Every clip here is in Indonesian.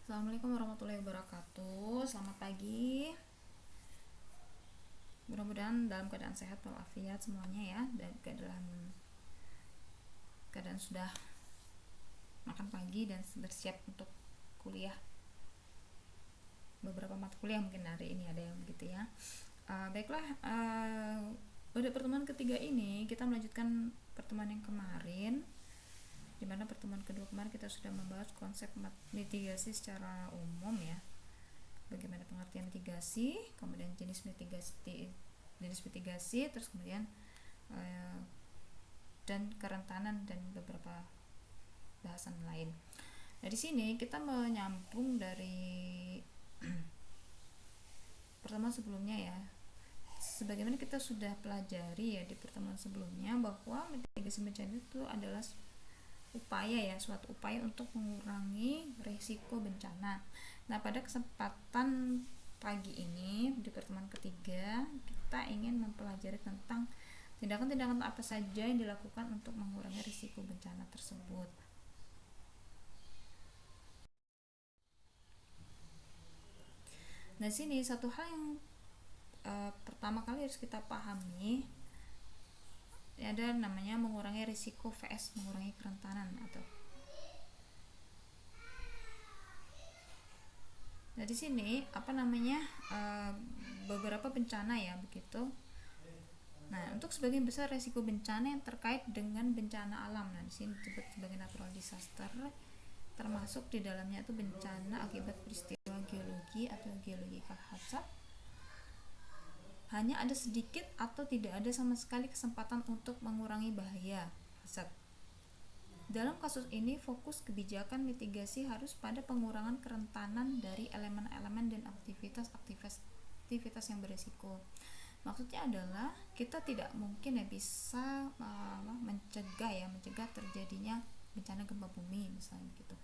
Assalamualaikum warahmatullahi wabarakatuh. Selamat pagi. Mudah-mudahan dalam keadaan sehat walafiat semuanya ya, dan dalam keadaan sudah makan pagi dan bersiap untuk kuliah. Beberapa mata kuliah mungkin hari ini ada yang begitu ya. Baiklah, pada pertemuan ketiga ini kita melanjutkan pertemuan yang kemarin, di mana pertemuan kedua kemarin kita sudah membahas konsep mitigasi secara umum ya, bagaimana pengertian mitigasi, kemudian jenis mitigasi, terus kemudian dan kerentanan dan beberapa bahasan lain. Nah, di sini kita menyambung dari pertemuan sebelumnya ya. Sebagaimana kita sudah pelajari ya di pertemuan sebelumnya, bahwa mitigasi bencana itu adalah suatu upaya untuk mengurangi risiko bencana. Nah, pada kesempatan pagi ini di pertemuan ketiga kita ingin mempelajari tentang tindakan-tindakan apa saja yang dilakukan untuk mengurangi risiko bencana tersebut. Nah, sini satu hal yang pertama kali harus kita pahami ada namanya mengurangi risiko vs mengurangi kerentanan atau. Nah, di sini beberapa bencana ya begitu. Nah, untuk sebagian besar risiko bencana yang terkait dengan bencana alam. Nah, di sini disebut sebagai natural disaster, termasuk di dalamnya itu bencana akibat peristiwa geologi atau geological hazard. Hanya ada sedikit atau tidak ada sama sekali kesempatan untuk mengurangi bahaya hazard. Dalam kasus ini, fokus kebijakan mitigasi harus pada pengurangan kerentanan dari elemen-elemen dan aktivitas yang berisiko. Maksudnya adalah kita tidak mungkin ya bisa mencegah terjadinya bencana gempa bumi misalnya gitu.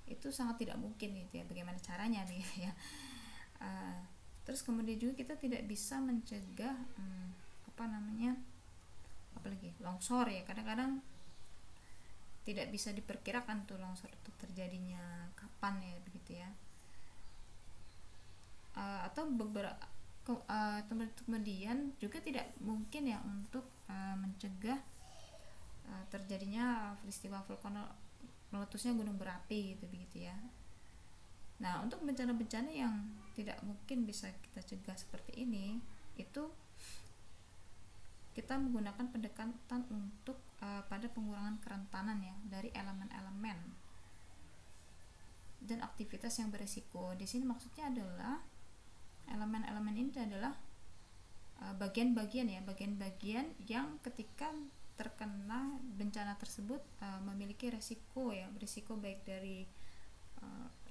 Itu sangat tidak mungkin gitu ya. Bagaimana caranya nih ya? Terus kemudian juga kita tidak bisa mencegah apalagi longsor ya. Kadang-kadang tidak bisa diperkirakan tuh longsor itu terjadinya kapan ya begitu ya. Atau beberapa kemudian juga tidak mungkin ya untuk mencegah terjadinya peristiwa vulkanik meletusnya gunung berapi gitu begitu ya. Nah, untuk bencana-bencana yang tidak mungkin bisa kita cegah seperti ini, itu kita menggunakan pendekatan untuk pada pengurangan kerentanan ya dari elemen-elemen dan aktivitas yang berisiko. Di sini maksudnya adalah elemen-elemen ini adalah bagian-bagian yang ketika terkena bencana tersebut memiliki berisiko baik dari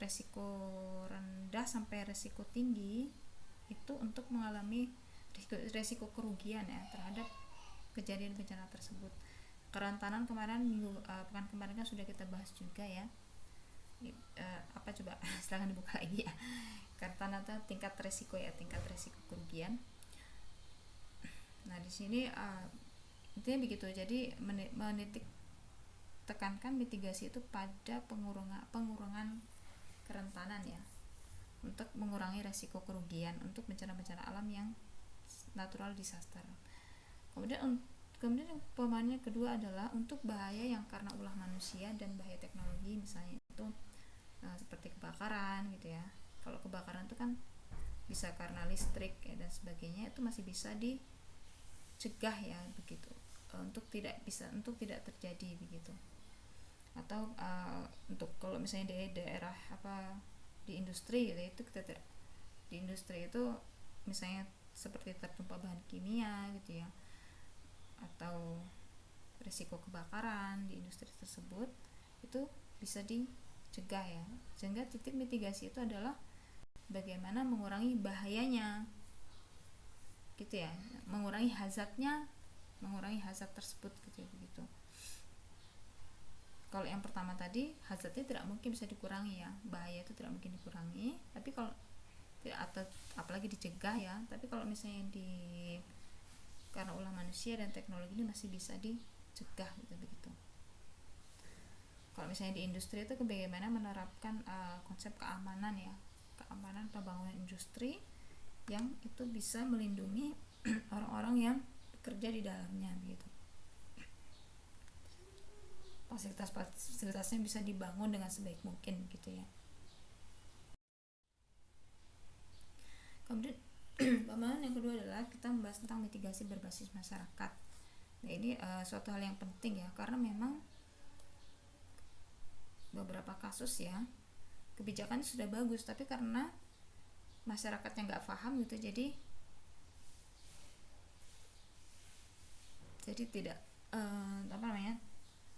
resiko rendah sampai resiko tinggi itu untuk mengalami resiko kerugian ya terhadap kejadian bencana tersebut. Kerentanan pekan kemarin kan sudah kita bahas juga ya. Coba silakan dibuka lagi ya. Kerentanan itu tingkat resiko kerugian. Nah, di sini intinya begitu. Jadi menitik tekankan mitigasi itu pada pengurangan kerentanan ya, untuk mengurangi resiko kerugian untuk bencana-bencana alam yang natural disaster. Kemudian pemahaman kedua adalah untuk bahaya yang karena ulah manusia dan bahaya teknologi, misalnya itu seperti kebakaran gitu ya. Kalau kebakaran itu kan bisa karena listrik ya, dan sebagainya, itu masih bisa dicegah ya begitu, untuk tidak terjadi begitu. Atau untuk kalau misalnya di daerah di industri gitu, di industri itu misalnya seperti tertumpah bahan kimia gitu ya, atau risiko kebakaran di industri tersebut itu bisa dicegah ya. Sehingga titik mitigasi itu adalah bagaimana mengurangi bahayanya gitu ya, mengurangi hazard tersebut gitu ya begitu. Kalau yang pertama tadi, hazardnya tidak mungkin bisa dikurangi ya, bahaya itu tidak mungkin dikurangi, tapi kalau atau apalagi dicegah ya. Tapi kalau misalnya karena ulah manusia dan teknologi ini masih bisa dicegah gitu begitu. Kalau misalnya di industri itu bagaimana menerapkan konsep keamanan ya, keamanan pembangunan industri yang itu bisa melindungi orang-orang yang bekerja di dalamnya begitu. Fasilitasnya bisa dibangun dengan sebaik mungkin gitu ya. Kemudian pemahaman yang kedua adalah kita membahas tentang mitigasi berbasis masyarakat. Nah ini suatu hal yang penting ya, karena memang beberapa kasus ya kebijakan sudah bagus tapi karena masyarakatnya nggak paham gitu, jadi tidak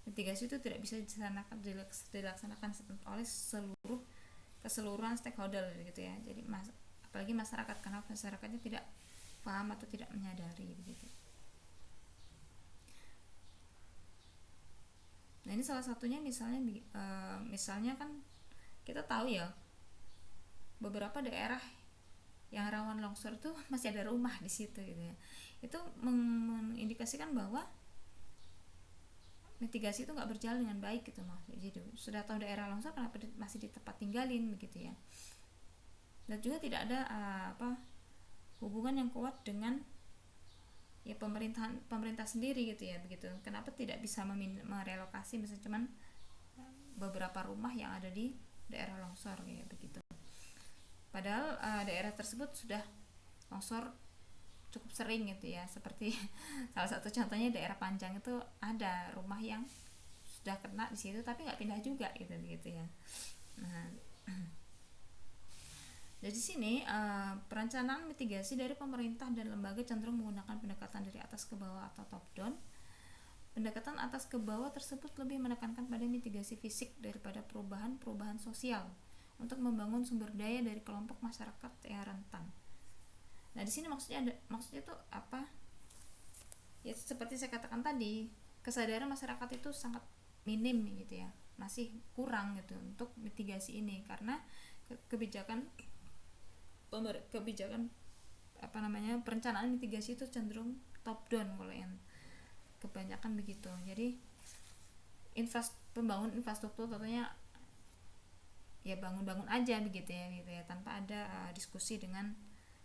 mitigasi itu tidak bisa dilaksanakan oleh keseluruhan stakeholder gitu ya. Jadi apalagi masyarakat, karena masyarakatnya tidak paham atau tidak menyadari begitu. Nah ini salah satunya misalnya kan kita tahu ya beberapa daerah yang rawan longsor tuh masih ada rumah di situ gitu ya. Itu mengindikasikan bahwa mitigasi itu nggak berjalan dengan baik gitu loh. Jadi sudah tahu daerah longsor kenapa masih di tempat tinggalin begitu ya. Dan juga tidak ada hubungan yang kuat dengan ya pemerintah sendiri gitu ya begitu. Kenapa tidak bisa merelokasi misalnya cuman beberapa rumah yang ada di daerah longsor ya begitu. Padahal daerah tersebut sudah longsor cukup sering gitu ya. Seperti salah satu contohnya daerah Panjang itu ada rumah yang sudah kena di situ tapi nggak pindah juga gitu ya. Nah, dari sini perencanaan mitigasi dari pemerintah dan lembaga cenderung menggunakan pendekatan dari atas ke bawah atau top down. Pendekatan atas ke bawah tersebut lebih menekankan pada mitigasi fisik daripada perubahan sosial untuk membangun sumber daya dari kelompok masyarakat yang rentan. Nah di sini maksudnya itu apa? Ya seperti saya katakan tadi, kesadaran masyarakat itu sangat minim gitu ya, masih kurang gitu untuk mitigasi ini karena kebijakan perencanaan mitigasi itu cenderung top down kalau yang kebanyakan begitu. Jadi pembangun infrastruktur tentunya ya bangun aja begitu ya tanpa ada diskusi dengan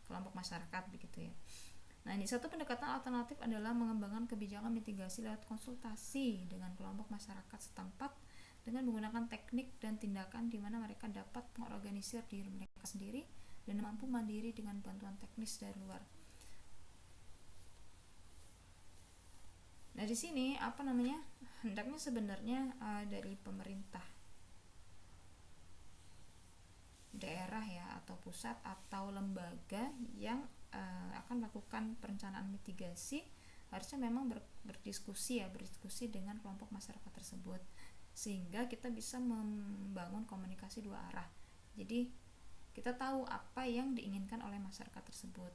kelompok masyarakat begitu ya. Nah ini satu pendekatan alternatif adalah mengembangkan kebijakan mitigasi lewat konsultasi dengan kelompok masyarakat setempat dengan menggunakan teknik dan tindakan di mana mereka dapat mengorganisir diri mereka sendiri dan mampu mandiri dengan bantuan teknis dari luar. Nah di sini hendaknya sebenarnya dari pemerintah daerah ya atau pusat atau lembaga yang akan melakukan perencanaan mitigasi harusnya memang berdiskusi dengan kelompok masyarakat tersebut sehingga kita bisa membangun komunikasi dua arah. Jadi kita tahu apa yang diinginkan oleh masyarakat tersebut.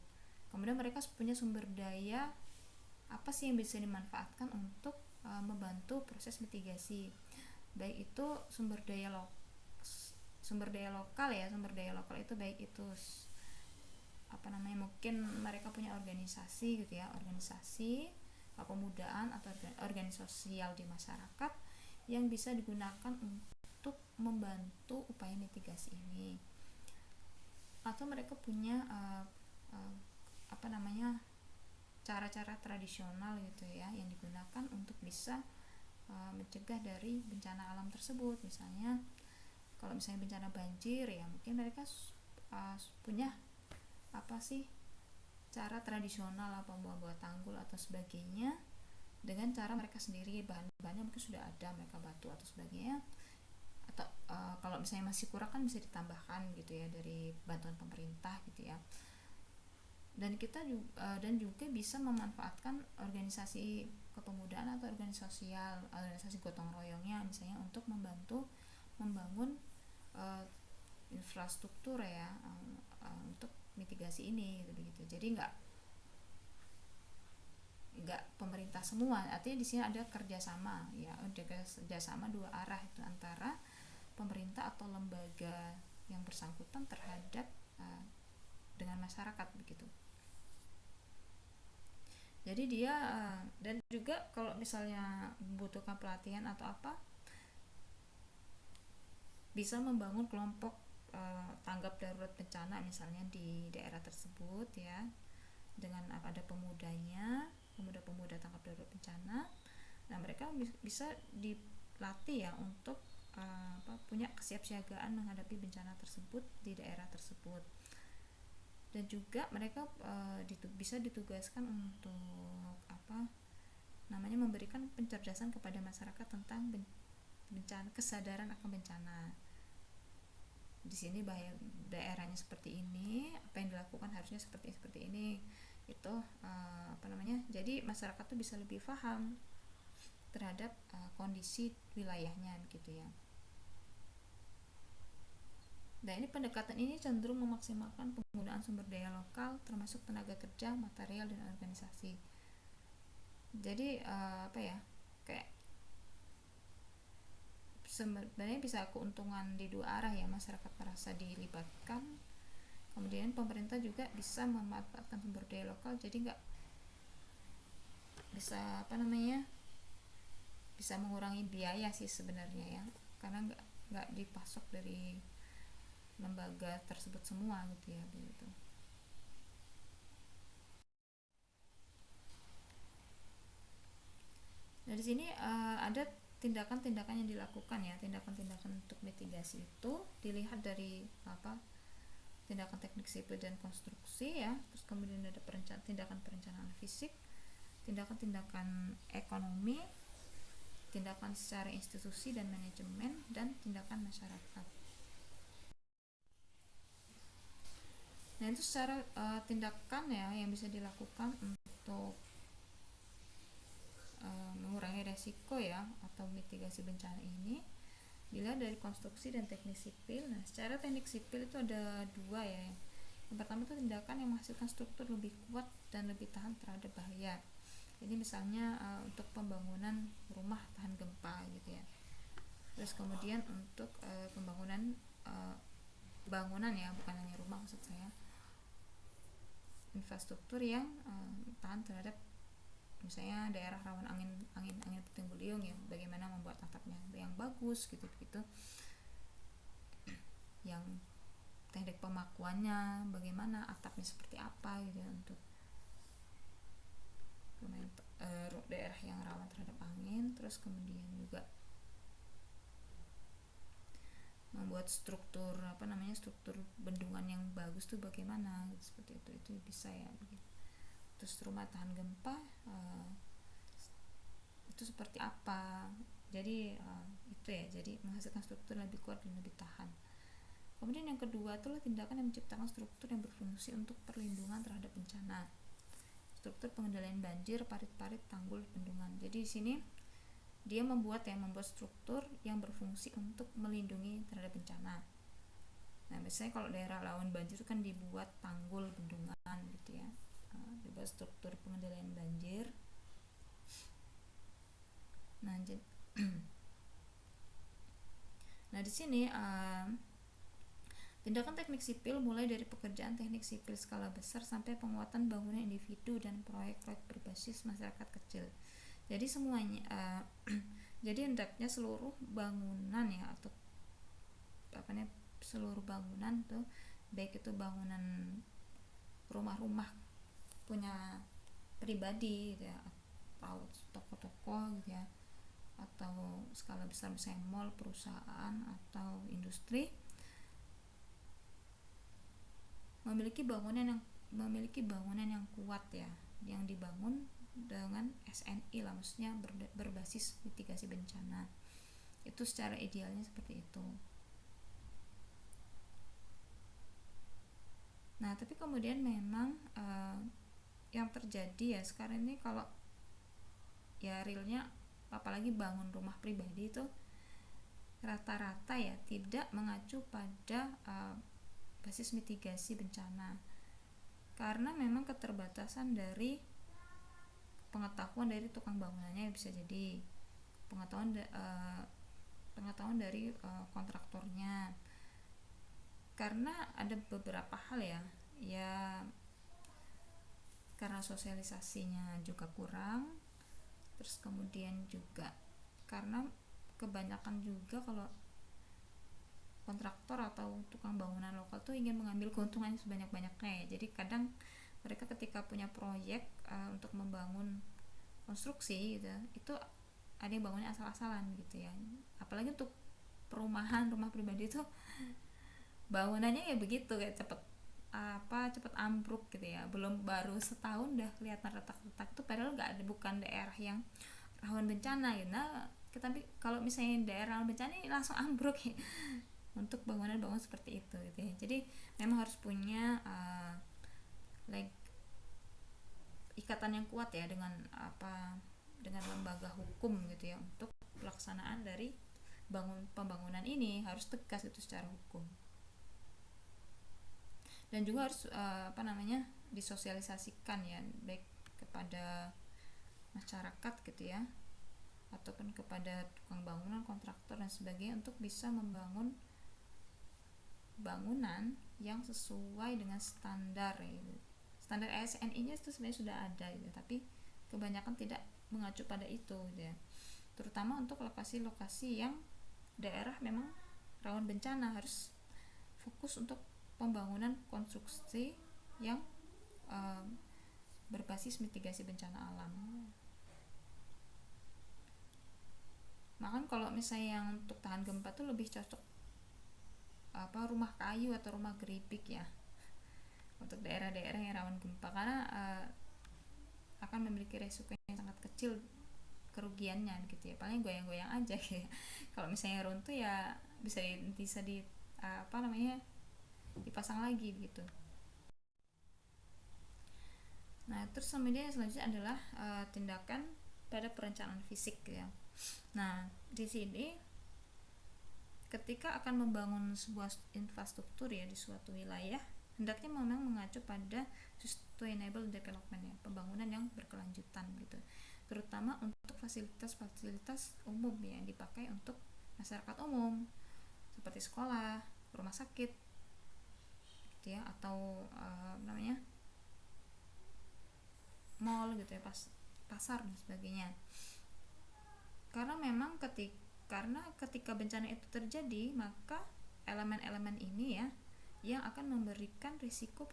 Kemudian mereka punya sumber daya apa sih yang bisa dimanfaatkan untuk membantu proses mitigasi. Baik itu sumber daya lokal itu baik itu mungkin mereka punya organisasi gitu ya, organisasi kepemudaan atau organisasi sosial di masyarakat yang bisa digunakan untuk membantu upaya mitigasi ini. Atau mereka punya cara-cara tradisional gitu ya yang digunakan untuk bisa mencegah dari bencana alam tersebut. Misalnya kalau misalnya bencana banjir ya mungkin mereka punya cara tradisional membuat tanggul atau sebagainya dengan cara mereka sendiri, bahan-bahannya mungkin sudah ada, mereka batu atau sebagainya. Atau kalau misalnya masih kurang kan bisa ditambahkan gitu ya dari bantuan pemerintah gitu ya. Dan kita juga bisa memanfaatkan organisasi kepemudaan atau organisasi gotong royongnya misalnya untuk membantu membangun infrastruktur ya untuk mitigasi ini gitu begitu. Jadi nggak pemerintah semua, artinya di sini ada kerjasama ya, ada kerjasama dua arah itu antara pemerintah atau lembaga yang bersangkutan terhadap dengan masyarakat begitu. Jadi dia dan juga kalau misalnya membutuhkan pelatihan atau apa bisa membangun kelompok tanggap darurat bencana misalnya di daerah tersebut ya, dengan ada pemudanya, pemuda-pemuda tanggap darurat bencana. Nah mereka bisa dilatih ya untuk punya kesiapsiagaan menghadapi bencana tersebut di daerah tersebut. Dan juga mereka bisa ditugaskan untuk memberikan pencerdasan kepada masyarakat tentang bencana, kesadaran akan bencana. Di sini bahaya daerahnya seperti ini, apa yang dilakukan harusnya seperti ini. Itu jadi masyarakat tuh bisa lebih paham terhadap kondisi wilayahnya gitu ya. Nah ini pendekatan ini cenderung memaksimalkan penggunaan sumber daya lokal termasuk tenaga kerja, material, dan organisasi. Jadi kayak sebenarnya bisa keuntungan di dua arah ya, masyarakat merasa dilibatkan, kemudian pemerintah juga bisa memanfaatkan sumber daya lokal, jadi nggak bisa bisa mengurangi biaya sih sebenarnya ya, karena nggak dipasok dari lembaga tersebut semua gitu ya begitu. Nah di sini ada tindakan-tindakan yang dilakukan ya, tindakan-tindakan untuk mitigasi itu dilihat dari tindakan teknik sipil dan konstruksi ya, terus kemudian ada tindakan perencanaan fisik, tindakan-tindakan ekonomi, tindakan secara institusi dan manajemen, dan tindakan masyarakat. Nah itu secara tindakan ya yang bisa dilakukan untuk mengurangi resiko ya atau mitigasi bencana ini dilihat dari konstruksi dan teknik sipil. Nah secara teknik sipil itu ada dua ya. Yang pertama itu tindakan yang menghasilkan struktur lebih kuat dan lebih tahan terhadap bahaya. Jadi misalnya untuk pembangunan rumah tahan gempa gitu ya. Terus kemudian untuk pembangunan bangunan ya, bukan hanya rumah maksud saya, infrastruktur yang tahan terhadap misalnya daerah rawan angin puting beliung ya, bagaimana membuat atapnya yang bagus gitu yang teknik pemakuannya bagaimana, atapnya seperti apa gitu ya, untuk daerah yang rawan terhadap angin. Terus kemudian juga membuat struktur struktur bendungan yang bagus tuh bagaimana gitu, seperti itu bisa ya begitu. Terus rumah tahan gempa itu seperti apa, jadi itu ya, jadi menghasilkan struktur lebih kuat dan lebih tahan. Kemudian yang kedua itulah tindakan yang menciptakan struktur yang berfungsi untuk perlindungan terhadap bencana, struktur pengendalian banjir, parit-parit, tanggul, bendungan. Jadi di sini dia membuat struktur yang berfungsi untuk melindungi terhadap bencana. Nah biasanya kalau daerah rawan banjir kan dibuat tanggul, bendungan gitu ya, dibuat struktur pengendalian banjir. Nah di sini tindakan teknik sipil mulai dari pekerjaan teknik sipil skala besar sampai penguatan bangunan individu dan proyek-proyek berbasis masyarakat kecil. Jadi semuanya jadi hendaknya seluruh bangunan ya, atau seluruh bangunan tuh, baik itu bangunan rumah-rumah punya pribadi gitu ya, atau toko-toko gitu ya, atau skala besar misalnya mall, perusahaan, atau industri, memiliki bangunan yang kuat ya, yang dibangun dengan SNI lah, maksudnya berbasis mitigasi bencana. Itu secara idealnya seperti itu. Nah tapi kemudian memang yang terjadi ya sekarang ini, kalau ya realnya apalagi bangun rumah pribadi itu rata-rata ya tidak mengacu pada basis mitigasi bencana, karena memang keterbatasan dari pengetahuan dari tukang bangunannya, bisa jadi pengetahuan dari kontraktornya, karena ada beberapa hal ya karena sosialisasinya juga kurang. Terus kemudian juga karena kebanyakan juga kalau kontraktor atau tukang bangunan lokal tuh ingin mengambil keuntungan sebanyak-banyaknya ya. Jadi kadang mereka ketika punya proyek untuk membangun konstruksi gitu, itu ada yang bangunnya asal-asalan gitu ya. Apalagi untuk perumahan, rumah pribadi itu bangunannya ya begitu, kayak cepet ambruk gitu ya. Belum baru setahun udah kelihatan retak-retak, itu padahal nggak ada, bukan daerah yang rawan bencana gitu. Nah, kita kalau misalnya daerah rawan bencana ini langsung ambruk ya. Untuk bangunan-bangunan seperti itu gitu ya. Jadi memang harus punya like ikatan yang kuat ya dengan dengan lembaga hukum gitu ya, untuk pelaksanaan dari pembangunan ini harus tegas itu secara hukum. Dan juga harus disosialisasikan ya, baik kepada masyarakat gitu ya, ataupun kepada tukang bangunan, kontraktor dan sebagainya, untuk bisa membangun bangunan yang sesuai dengan standar ya. Standar ASNI-nya itu sebenarnya sudah ada gitu, tapi kebanyakan tidak mengacu pada itu gitu ya. Terutama untuk lokasi-lokasi yang daerah memang rawan bencana, harus fokus untuk pembangunan konstruksi yang berbasis mitigasi bencana alam. Makanya kalau misalnya yang untuk tahan gempa tuh lebih cocok rumah kayu atau rumah geribik ya, untuk daerah-daerah yang rawan gempa, karena akan memiliki resiko yang sangat kecil kerugiannya gitu ya, paling goyang-goyang aja gitu. Kalau misalnya runtuh ya bisa di dipasang lagi gitu. Nah, terus kemudian selanjutnya adalah tindakan pada perencanaan fisik ya. Nah, di sini ketika akan membangun sebuah infrastruktur ya di suatu wilayah, hendaknya memang mengacu pada sustainable development ya, pembangunan yang berkelanjutan gitu. Terutama untuk fasilitas-fasilitas umum ya, yang dipakai untuk masyarakat umum seperti sekolah, rumah sakit gitu ya, atau mall gitu ya, pasar dan sebagainya. Karena memang ketika bencana itu terjadi, maka elemen-elemen ini ya yang akan memberikan risiko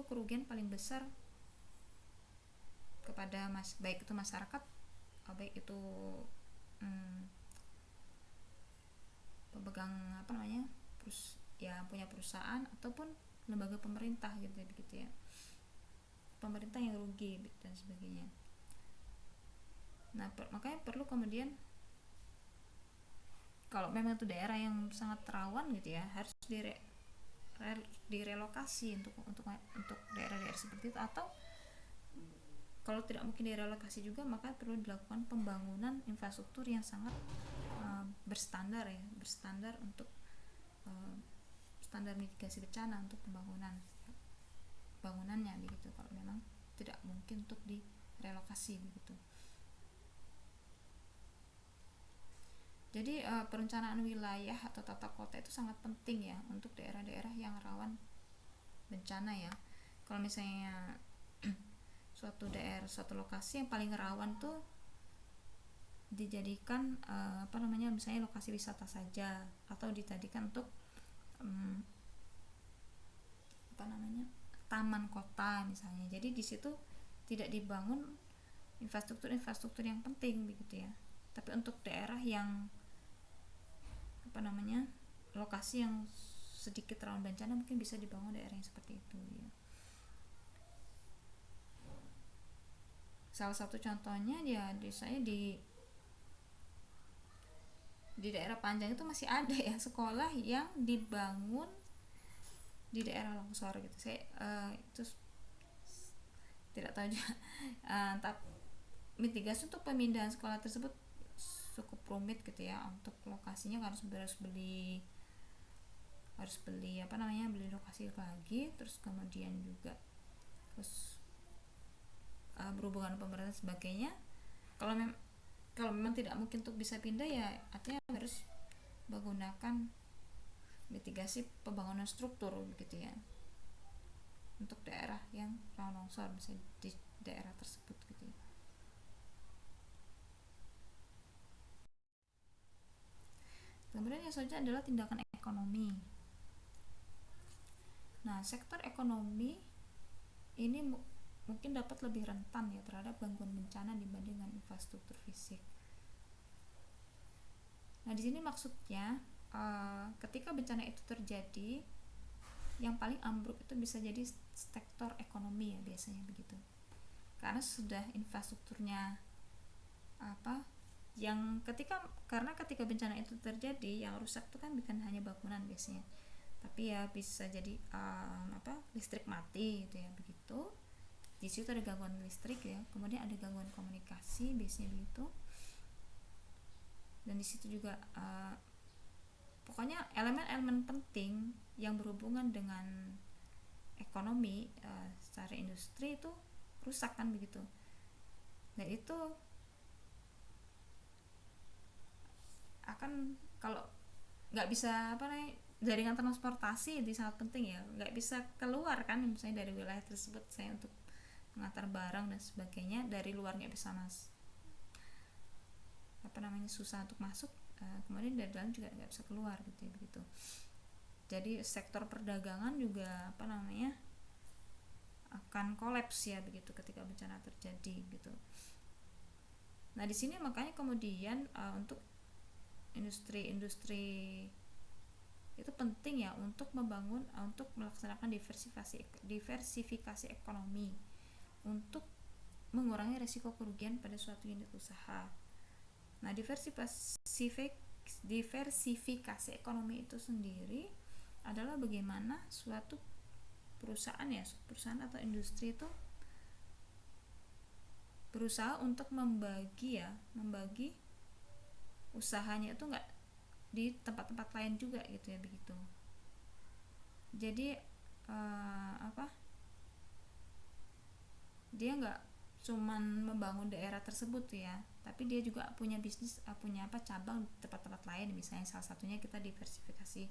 kerugian paling besar kepada baik itu masyarakat, baik itu pemegang punya perusahaan ataupun lembaga pemerintah gitu ya, pemerintah yang rugi dan sebagainya. Nah, makanya perlu kemudian kalau memang itu daerah yang sangat rawan gitu ya, harus direlokasi untuk daerah-daerah seperti itu, atau kalau tidak mungkin direlokasi juga, maka perlu dilakukan pembangunan infrastruktur yang sangat berstandar untuk standar mitigasi bencana untuk bangunannya begitu, kalau memang tidak mungkin untuk direlokasi begitu. Jadi perencanaan wilayah atau tata kota itu sangat penting ya untuk daerah-daerah yang rawan bencana ya. Kalau misalnya suatu lokasi yang paling rawan tuh dijadikan misalnya lokasi wisata saja, atau dijadikan untuk taman kota misalnya. Jadi di situ tidak dibangun infrastruktur yang penting begitu ya. Tapi untuk daerah yang lokasi yang sedikit rawan bencana, mungkin bisa dibangun daerah yang seperti itu ya. Salah satu contohnya ya di daerah Panjang itu masih ada ya sekolah yang dibangun di daerah longsor gitu. Saya itu tidak tahu juga tapi mitigasi untuk pemindahan sekolah tersebut cukup rumit gitu ya. Untuk lokasinya harus beli beli lokasi lagi, terus kemudian juga berhubungan pemerintah sebagainya. Kalau memang tidak mungkin untuk bisa pindah ya, artinya harus menggunakan mitigasi pembangunan struktur begitu ya, untuk daerah yang rawan longsor misalnya di daerah tersebut gitu ya. Kemudian yang selanjutnya adalah tindakan ekonomi. Nah, sektor ekonomi ini mungkin dapat lebih rentan ya terhadap gangguan bencana dibanding dengan infrastruktur fisik. Nah, di sini maksudnya ketika bencana itu terjadi, yang paling ambruk itu bisa jadi sektor ekonomi ya biasanya begitu. Karena sudah infrastrukturnya karena ketika bencana itu terjadi, yang rusak itu kan bukan hanya bangunan biasanya, tapi ya bisa jadi listrik mati gitu ya begitu. Di situ ada gangguan listrik ya, kemudian ada gangguan komunikasi biasanya begitu. Dan di situ juga pokoknya elemen-elemen penting yang berhubungan dengan ekonomi secara industri itu rusak kan begitu. Dan itu akan, kalau nggak bisa jaringan transportasi itu sangat penting ya, nggak bisa keluar kan misalnya dari wilayah tersebut saya untuk mengantar barang dan sebagainya, dari luar nggak bisa susah untuk masuk, kemudian dari dalam juga nggak bisa keluar gitu ya begitu. Jadi sektor perdagangan juga akan kolaps ya begitu ketika bencana terjadi gitu. Nah, di sini makanya kemudian untuk industri itu penting ya untuk melaksanakan diversifikasi ekonomi untuk mengurangi risiko kerugian pada suatu unit usaha. Nah, diversifikasi ekonomi itu sendiri adalah bagaimana suatu perusahaan atau industri itu berusaha untuk membagi usahanya itu nggak di tempat-tempat lain juga gitu ya begitu. Jadi dia nggak cuman membangun daerah tersebut ya, tapi dia juga punya bisnis, punya cabang di tempat-tempat lain. Misalnya salah satunya kita diversifikasi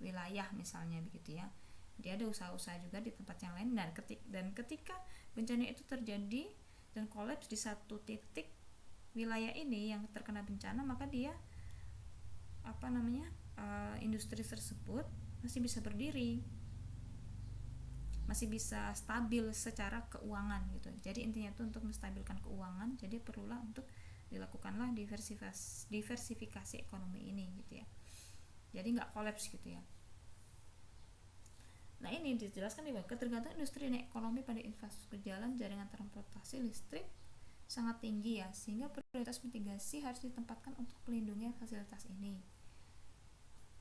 wilayah misalnya begitu ya, dia ada usaha-usaha juga di tempat yang lain. Dan ketika bencana itu terjadi dan kolaps di satu titik wilayah ini yang terkena bencana, maka dia industri tersebut masih bisa berdiri, masih bisa stabil secara keuangan gitu. Jadi intinya itu untuk menstabilkan keuangan, jadi perlulah untuk dilakukanlah diversifikasi ekonomi ini gitu ya. Jadi nggak kolaps gitu ya. Nah, ini dijelaskan di bawah. Ketergantungan industri dan ekonomi pada infrastruktur jalan, jaringan transportasi, listrik sangat tinggi ya, sehingga prioritas mitigasi harus ditempatkan untuk melindungi fasilitas ini.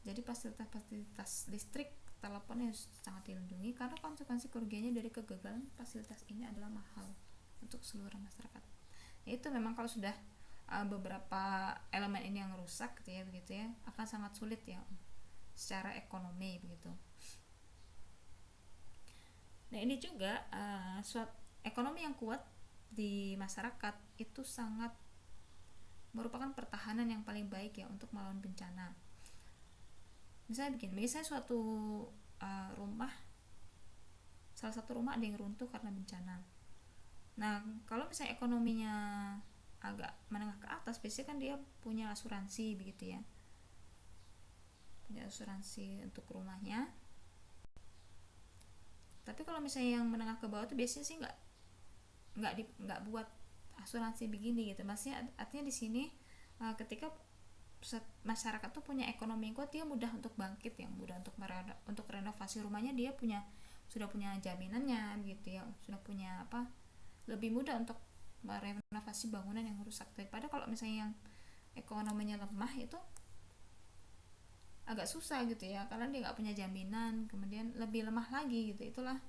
Jadi fasilitas listrik, telepon harus sangat dilindungi karena konsekuensi kerugiannya dari kegagalan fasilitas ini adalah mahal untuk seluruh masyarakat. Itu memang kalau sudah beberapa elemen ini yang rusak gitu ya akan sangat sulit ya secara ekonomi begitu. Nah, ini juga suatu ekonomi yang kuat di masyarakat itu sangat merupakan pertahanan yang paling baik ya untuk melawan bencana. Misalnya suatu salah satu rumah ada yang runtuh karena bencana. Nah, kalau misalnya ekonominya agak menengah ke atas, biasanya kan dia punya asuransi begitu ya, punya asuransi untuk rumahnya. Tapi kalau misalnya yang menengah ke bawah itu biasanya sih nggak buat asuransi begini gitu. Maksudnya artinya di sini ketika masyarakat tuh punya ekonomi kuat, dia mudah untuk bangkit, yang mudah untuk renovasi rumahnya, dia sudah punya jaminannya gitu ya, sudah punya lebih mudah untuk merenovasi bangunan yang rusak. Daripada kalau misalnya yang ekonominya lemah itu agak susah gitu ya, karena dia nggak punya jaminan, kemudian lebih lemah lagi gitu. Itulah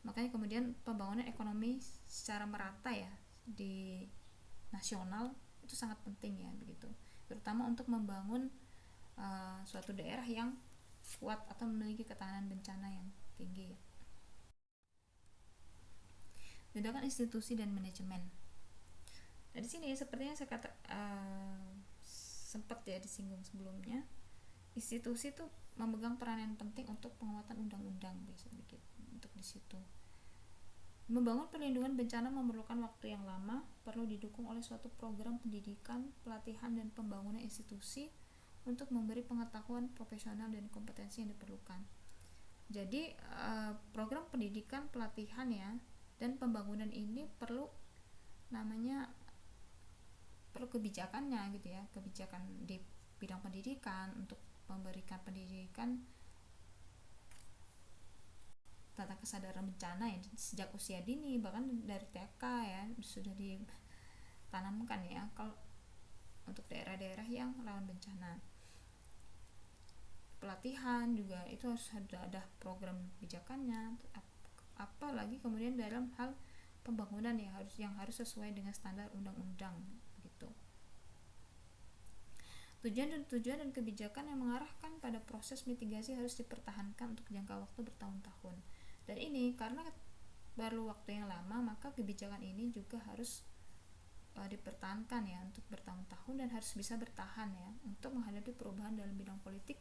makanya kemudian pembangunan ekonomi secara merata ya di nasional itu sangat penting ya begitu, terutama untuk membangun suatu daerah yang kuat atau memiliki ketahanan bencana yang tinggi. Tindakan institusi dan manajemen. Nah, di sini sepertinya saya sempat ya disinggung sebelumnya, institusi itu memegang peranan penting untuk penguatan undang-undang biasanya begitu. Untuk di situ membangun perlindungan bencana memerlukan waktu yang lama, perlu didukung oleh suatu program pendidikan, pelatihan, dan pembangunan institusi untuk memberi pengetahuan profesional dan kompetensi yang diperlukan. Jadi program pendidikan, pelatihan ya, dan pembangunan ini perlu kebijakannya gitu ya, kebijakan di bidang pendidikan untuk memberikan pendidikan tentang kesadaran bencana ya sejak usia dini, bahkan dari TK ya sudah ditanamkan ya kalau untuk daerah-daerah yang rawan bencana. Pelatihan juga itu harus ada program kebijakannya, apalagi kemudian dalam hal pembangunan ya yang harus sesuai dengan standar undang-undang gitu. Tujuan dan kebijakan yang mengarahkan pada proses mitigasi harus dipertahankan untuk jangka waktu bertahun-tahun. Dan ini karena perlu waktu yang lama, maka kebijakan ini juga harus dipertahankan ya untuk bertahun-tahun dan harus bisa bertahan ya untuk menghadapi perubahan dalam bidang politik,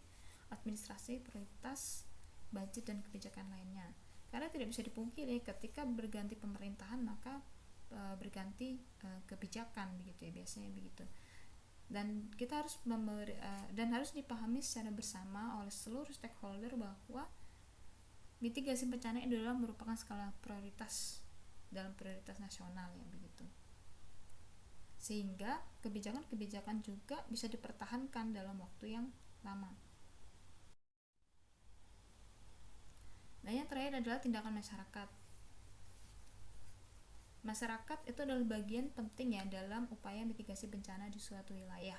administrasi, prioritas, budget dan kebijakan lainnya. Karena tidak bisa dipungkiri ketika berganti pemerintahan maka berganti kebijakan begitu ya, biasanya begitu. Dan kita harus dan harus dipahami secara bersama oleh seluruh stakeholder bahwa mitigasi bencana itu adalah merupakan skala prioritas dalam prioritas nasional ya begitu. Sehingga kebijakan-kebijakan juga bisa dipertahankan dalam waktu yang lama. Nah, yang terakhir adalah tindakan masyarakat. Masyarakat itu adalah bagian penting ya dalam upaya mitigasi bencana di suatu wilayah.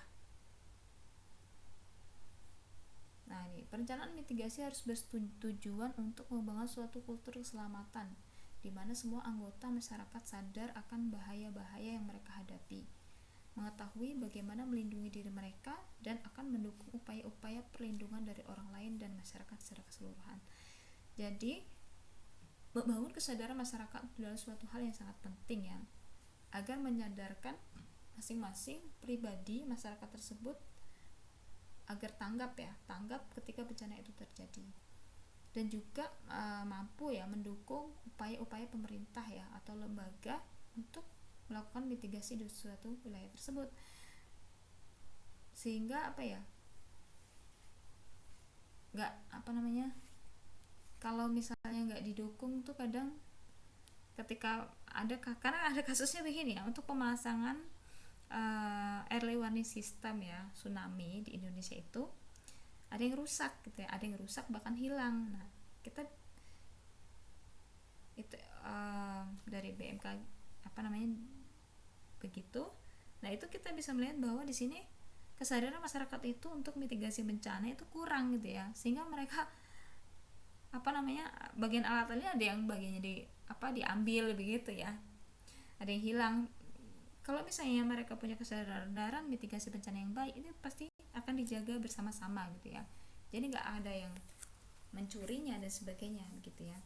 Nah, ini perencanaan mitigasi harus bertujuan untuk membangun suatu kultur keselamatan di mana semua anggota masyarakat sadar akan bahaya-bahaya yang mereka hadapi, mengetahui bagaimana melindungi diri mereka, dan akan mendukung upaya-upaya perlindungan dari orang lain dan masyarakat secara keseluruhan. Jadi, membangun kesadaran masyarakat adalah suatu hal yang sangat penting ya, agar menyadarkan masing-masing pribadi masyarakat tersebut agar tanggap ketika bencana itu terjadi, dan juga mampu ya mendukung upaya-upaya pemerintah ya atau lembaga untuk melakukan mitigasi di suatu wilayah tersebut. Sehingga kalau misalnya nggak didukung tuh kadang ketika karena ada kasusnya begini ya, untuk pemasangan early warning system ya tsunami di Indonesia itu ada yang rusak gitu ya, ada yang rusak bahkan hilang. Nah, kita itu dari BMK begitu. Nah, itu kita bisa melihat bahwa di sini kesadaran masyarakat itu untuk mitigasi bencana itu kurang gitu ya, sehingga mereka bagian alat-alatnya ada yang bagiannya diambil begitu ya, ada yang hilang. Kalau misalnya mereka punya kesadaran mitigasi bencana yang baik, itu pasti akan dijaga bersama-sama gitu ya, jadi nggak ada yang mencurinya dan sebagainya gitu ya.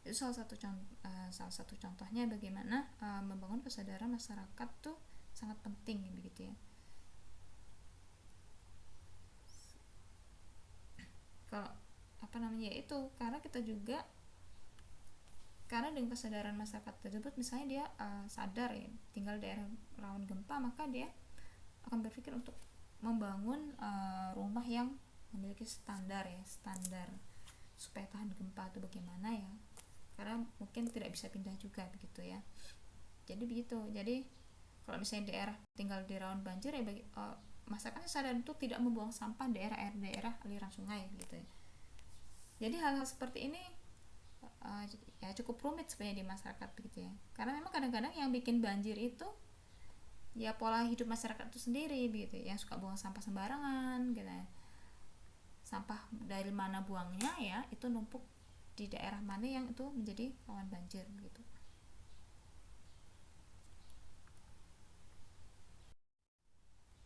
Itu salah satu contohnya bagaimana membangun kesadaran masyarakat tuh sangat penting begitu ya. Kalau itu karena kita juga dengan kesadaran masyarakat tersebut, misalnya dia sadar ya tinggal daerah rawan gempa, maka dia akan berpikir untuk membangun rumah yang memiliki standar supaya tahan gempa atau bagaimana ya, karena mungkin tidak bisa pindah juga begitu ya. Jadi begitu. Jadi kalau misalnya daerah tinggal di rawan banjir ya masyarakatnya sadar untuk tidak membuang sampah daerah aliran sungai gitu ya. Jadi hal-hal seperti ini ya cukup rumit sebenarnya di masyarakat begitu ya, karena memang kadang-kadang yang bikin banjir itu ya pola hidup masyarakat itu sendiri begitu, yang suka buang sampah sembarangan gitu ya. Sampah dari mana buangnya ya, itu numpuk di daerah mana yang itu menjadi rawan banjir begitu.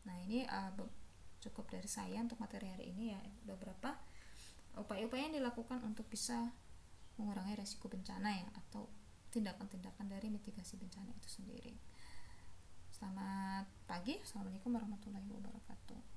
Nah, ini cukup dari saya untuk materi hari ini ya, beberapa upaya-upaya yang dilakukan untuk bisa mengurangi resiko bencana ya, atau tindakan-tindakan dari mitigasi bencana itu sendiri. Selamat pagi, assalamualaikum warahmatullahi wabarakatuh.